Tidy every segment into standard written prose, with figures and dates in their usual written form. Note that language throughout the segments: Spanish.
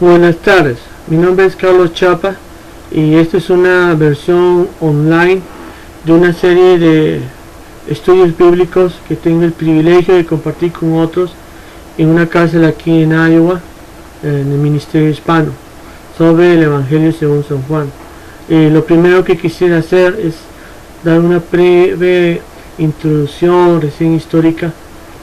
Buenas tardes, mi nombre es Carlos Chapa y esta es una versión online de una serie de estudios bíblicos que tengo el privilegio de compartir con otros en una cárcel aquí en Iowa, en el Ministerio Hispano, sobre el Evangelio según San Juan. Lo primero que quisiera hacer es dar una breve introducción recién histórica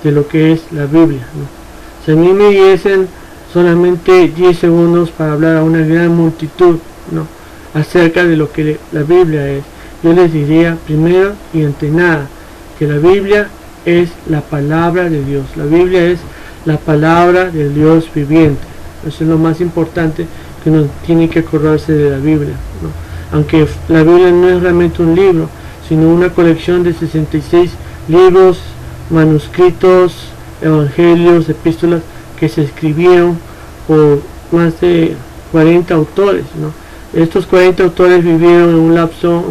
de lo que es la Biblia, ¿no? Si a mí me diesen solamente 10 segundos para hablar a una gran multitud, ¿no?, acerca de lo que la Biblia es, yo les diría primero y ante nada que la Biblia es la palabra de Dios. La Biblia es la palabra del Dios viviente. Eso es lo más importante que uno tiene que acordarse de la Biblia, ¿no? Aunque la Biblia no es realmente un libro, sino una colección de 66 libros, manuscritos, evangelios, epístolas que se escribieron por más de 40 autores, ¿no? Estos 40 autores vivieron en un lapso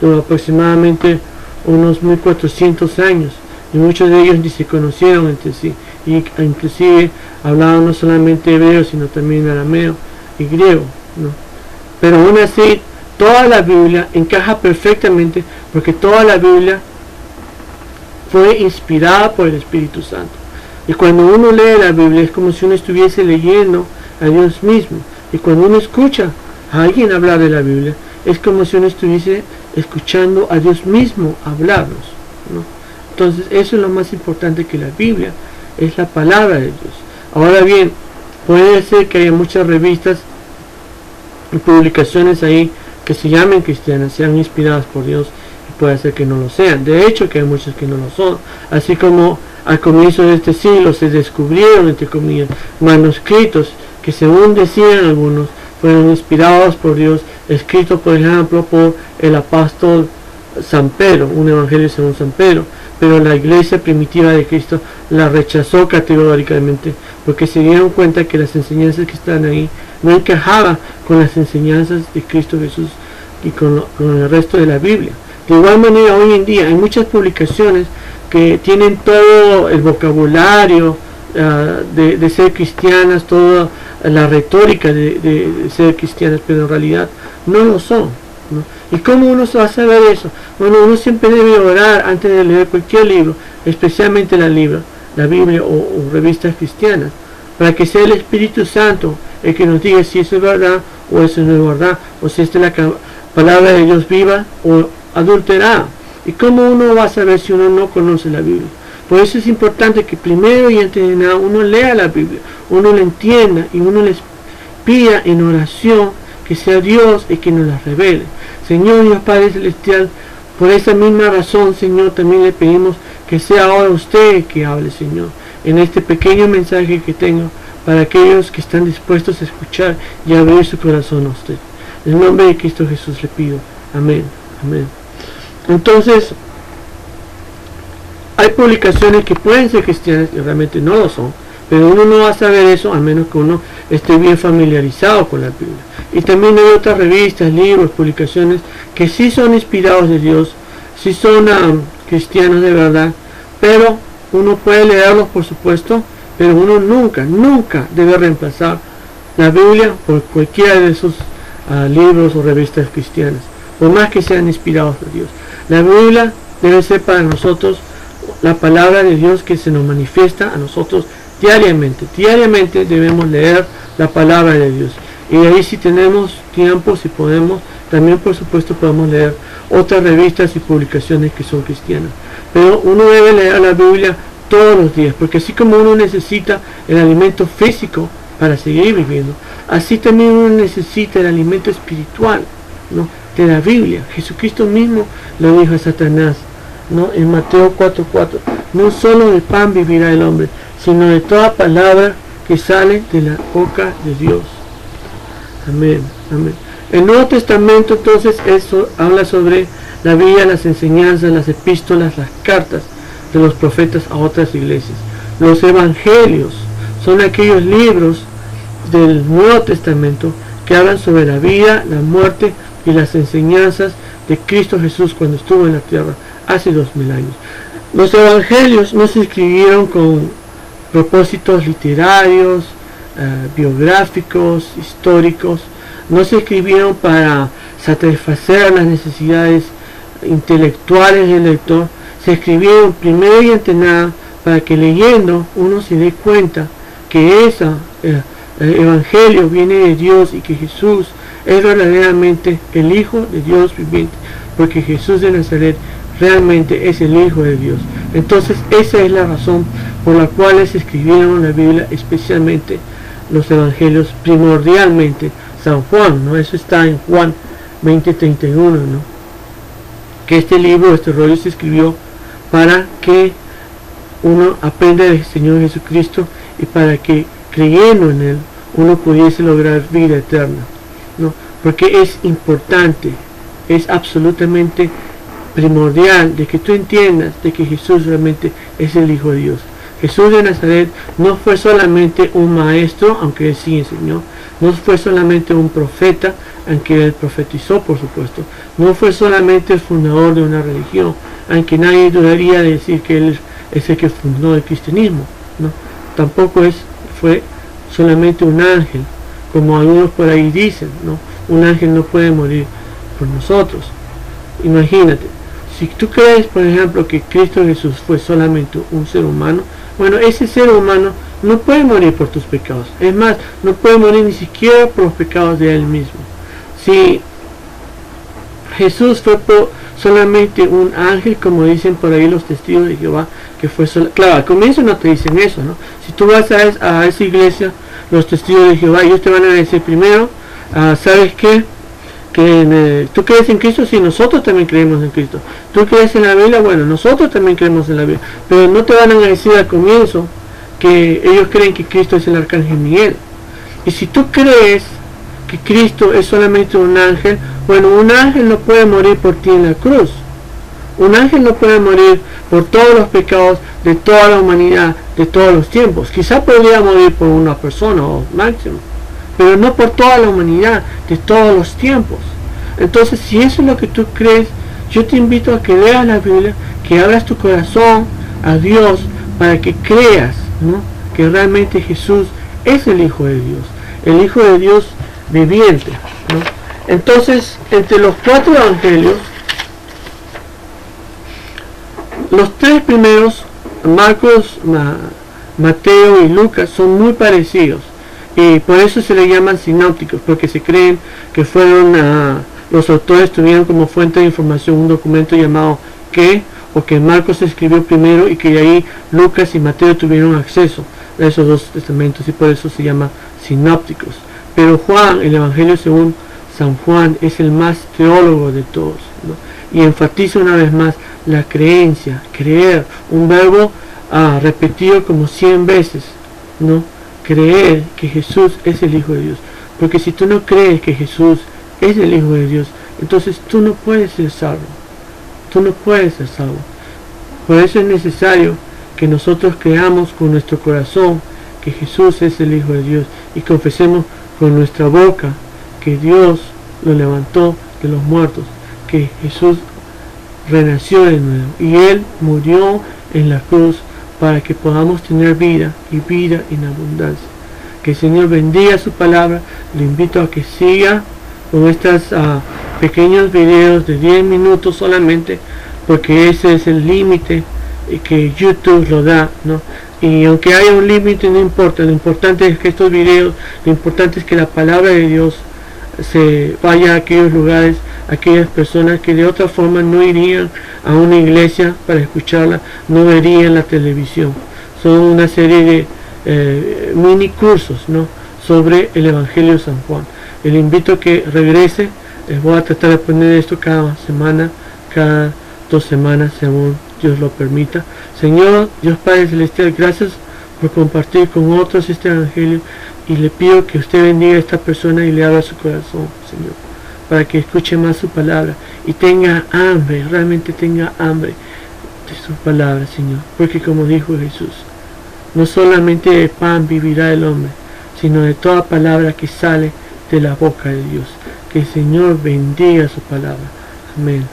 de aproximadamente unos 1400 años y muchos de ellos ni se conocieron entre sí, y inclusive hablaban no solamente hebreo sino también arameo y griego, ¿no? Pero aún así toda la Biblia encaja perfectamente, porque toda la Biblia fue inspirada por el Espíritu Santo. Y cuando uno lee la Biblia es como si uno estuviese leyendo a Dios mismo. Y cuando uno escucha a alguien hablar de la Biblia, es como si uno estuviese escuchando a Dios mismo hablarnos, ¿no? Entonces eso es lo más importante, que la Biblia es la palabra de Dios. Ahora bien, puede ser que haya muchas revistas y publicaciones ahí que se llamen cristianas, sean inspiradas por Dios, y puede ser que no lo sean. De hecho, que hay muchas que no lo son. Así como al comienzo de este siglo se descubrieron, entre comillas, manuscritos que, según decían algunos, fueron inspirados por Dios, escritos por ejemplo por el apóstol San Pedro, un evangelio según San Pedro, pero la iglesia primitiva de Cristo la rechazó categóricamente, porque se dieron cuenta que las enseñanzas que están ahí no encajaban con las enseñanzas de Cristo Jesús y con el resto de la Biblia. De igual manera, hoy en día hay muchas publicaciones que tienen todo el vocabulario de ser cristianas, toda la retórica de ser cristianas, pero en realidad no lo son, ¿no? ¿Y cómo uno va a saber eso? Bueno, uno siempre debe orar antes de leer cualquier libro, especialmente la Biblia o revistas cristianas, para que sea el Espíritu Santo el que nos diga si eso es verdad o eso no es verdad, o si esta es la palabra de Dios viva o adulterada. ¿Y cómo uno va a saber si uno no conoce la Biblia? Por eso es importante que primero y antes de nada uno lea la Biblia, uno la entienda y uno les pida en oración que sea Dios el que nos la revele. Señor Dios Padre Celestial, por esa misma razón, Señor, también le pedimos que sea ahora usted el que hable, Señor, en este pequeño mensaje que tengo para aquellos que están dispuestos a escuchar y abrir su corazón a usted. En el nombre de Cristo Jesús le pido. Amén. Amén. Entonces, hay publicaciones que pueden ser cristianas y realmente no lo son, pero uno no va a saber eso a menos que uno esté bien familiarizado con la Biblia. Y también hay otras revistas, libros, publicaciones que sí son inspirados de Dios, sí son cristianos de verdad, pero uno puede leerlos, por supuesto, pero uno nunca debe reemplazar la Biblia por cualquiera de esos libros o revistas cristianas, por más que sean inspirados de Dios. La Biblia debe ser para nosotros la palabra de Dios que se nos manifiesta a nosotros diariamente. Diariamente debemos leer la palabra de Dios. Y de ahí, si tenemos tiempo, si podemos, también por supuesto podemos leer otras revistas y publicaciones que son cristianas. Pero uno debe leer la Biblia todos los días, porque así como uno necesita el alimento físico para seguir viviendo, así también uno necesita el alimento espiritual, ¿no?, de la Biblia. Jesucristo mismo lo dijo a Satanás, ¿no?, en Mateo 4:4, no solo de pan vivirá el hombre, sino de toda palabra que sale de la boca de Dios. Amén, amén. El Nuevo Testamento entonces eso habla sobre la Biblia, las enseñanzas, las epístolas, las cartas de los profetas a otras iglesias. Los evangelios son aquellos libros del Nuevo Testamento que hablan sobre la vida, la muerte y las enseñanzas de Cristo Jesús cuando estuvo en la tierra hace 2000 años. Los evangelios no se escribieron con propósitos literarios, biográficos, históricos. No se escribieron para satisfacer las necesidades intelectuales del lector. Se escribieron primero y ante nada para que leyendo uno se dé cuenta que el Evangelio viene de Dios y que Jesús es verdaderamente el Hijo de Dios viviente, porque Jesús de Nazaret realmente es el Hijo de Dios. Entonces esa es la razón por la cual se escribieron la Biblia, especialmente los Evangelios, primordialmente San Juan, ¿no? Eso está en Juan 20:31, ¿no? Que este libro, este rollo se escribió para que uno aprenda del Señor Jesucristo y para que creyendo en Él uno pudiese lograr vida eterna, ¿no? Porque es importante, es absolutamente primordial de que tú entiendas de que Jesús realmente es el Hijo de Dios. Jesús de Nazaret no fue solamente un maestro, aunque Él sí enseñó, no fue solamente un profeta, aunque Él profetizó, por supuesto, no fue solamente el fundador de una religión, aunque nadie dudaría de decir que Él es el que fundó el cristianismo, ¿no? Tampoco fue solamente un ángel, como algunos por ahí dicen, ¿no? Un ángel no puede morir por nosotros. Imagínate, si tú crees, por ejemplo, que Cristo Jesús fue solamente un ser humano, bueno, ese ser humano no puede morir por tus pecados. Es más, no puede morir ni siquiera por los pecados de Él mismo. Si Jesús fue solamente un ángel, como dicen por ahí los testigos de Jehová, que fue claro, al comienzo no te dicen eso, ¿no? Si tú vas a esa iglesia, los testigos de Jehová, ellos te van a decir primero, ¿sabes qué? ¿Tú crees en Cristo? Sí, nosotros también creemos en Cristo. ¿Tú crees en la Biblia? Bueno, nosotros también creemos en la Biblia. Pero no te van a decir al comienzo que ellos creen que Cristo es el arcángel Miguel. Y si tú crees que Cristo es solamente un ángel, bueno, un ángel no puede morir por ti en la cruz. Un ángel no puede morir por todos los pecados de toda la humanidad, de todos los tiempos. Quizá podría morir por una persona o máximo, pero no por toda la humanidad, de todos los tiempos. Entonces, si eso es lo que tú crees, yo te invito a que leas la Biblia, que abras tu corazón a Dios, para que creas, ¿no?, que realmente Jesús es el Hijo de Dios, el Hijo de Dios viviente, ¿no? Entonces, entre los 4 evangelios, los 3 primeros, Marcos, Mateo y Lucas, son muy parecidos. Y por eso se le llaman sinópticos, porque se creen que fueron los autores tuvieron como fuente de información un documento llamado o que Marcos escribió primero y que de ahí Lucas y Mateo tuvieron acceso a esos 2 testamentos, y por eso se llama sinópticos. Pero Juan, el Evangelio según San Juan, es el más teólogo de todos, ¿no? Y enfatiza una vez más la creencia, creer, un verbo repetido como 100 veces, ¿no? Creer que Jesús es el Hijo de Dios. Porque si tú no crees que Jesús es el Hijo de Dios, entonces tú no puedes ser salvo. Tú no puedes ser salvo. Por eso es necesario que nosotros creamos con nuestro corazón que Jesús es el Hijo de Dios y confesemos con nuestra boca que Dios lo levantó de los muertos, que Jesús renació de nuevo y Él murió en la cruz para que podamos tener vida y vida en abundancia. Que el Señor bendiga su palabra. Le invito a que siga con estos pequeños videos de 10 minutos solamente, porque ese es el límite que YouTube lo da, ¿no? Y aunque haya un límite, no importa. Lo importante es que estos videos, lo importante es que la palabra de Dios se vaya a aquellos lugares, a aquellas personas que de otra forma no irían a una iglesia para escucharla, no verían la televisión. Son una serie de mini cursos, ¿no?, sobre el Evangelio de San Juan. Les invito a que regrese. Les voy a tratar de poner esto cada semana, cada 2 semanas, según Dios lo permita. Señor, Dios Padre Celestial, gracias por compartir con otros este Evangelio, y le pido que usted bendiga a esta persona y le abra su corazón, Señor, para que escuche más su palabra y tenga hambre, realmente tenga hambre de su palabra, Señor, porque como dijo Jesús, no solamente de pan vivirá el hombre, sino de toda palabra que sale de la boca de Dios. Que el Señor bendiga su palabra. Amén.